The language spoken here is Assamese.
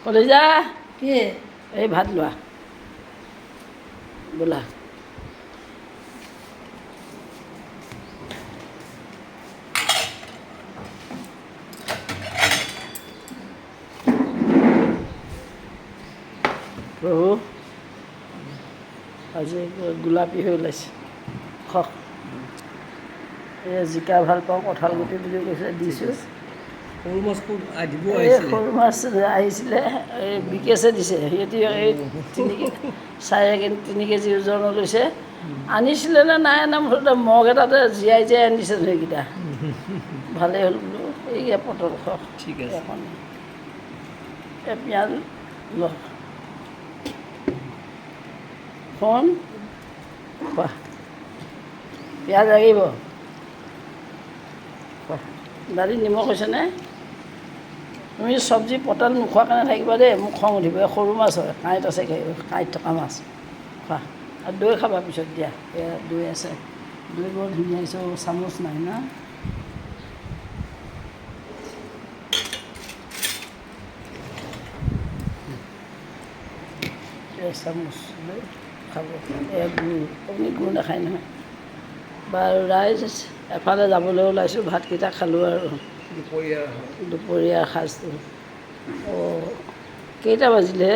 কলিজা কি এই ভাত লোৱা বোলা প্ৰভু আজি গোলাপী হৈ ওলাইছে খক এই জিকা ভাল পাওঁ কঁঠাল গুটি বুলি কৈছে দিছোঁ সৰু মাছ দিব এই সৰু মাছ আহিছিলে এই বিকেছে দিছে সিহঁতি এই 3 কেজি ওজনৰ লৈছে আনিছিলে নে নাই আনা মুঠতে মগ এটাতে জীয়াই জীয়াই আনিছে সেইকেইটা ভালেই হ'ল বোলো এই পটল খওক ঠিক আছে এখন এই পিঁয়াজ লওক ফোন খোৱা পিঁয়াজ লাগিব খোৱা দালি নিমখ হৈছেনে তুমি চব্জি পটল নোখোৱা কাৰণে থাকিবা দেই মোক খং উঠিব এই সৰু মাছ হয় কাঁইট আছে কাঁইট থকা মাছ খোৱা আৰু দৈ খাবা পিছত দিয়া এয়া দৈ আছে দৈ বৰ ধুনীয়া হৈছে চামুচ নাই না চামুচ লৈ খাব এয়া গুড় আপুনি গুড় নাখায় নহয় বাৰু ৰাইজ এফালে যাবলৈ ওলাইছোঁ ভাতকেইটা খালোঁ আৰু দুপৰীয়াৰ সাজটো অঁ কেইটা বাজিলে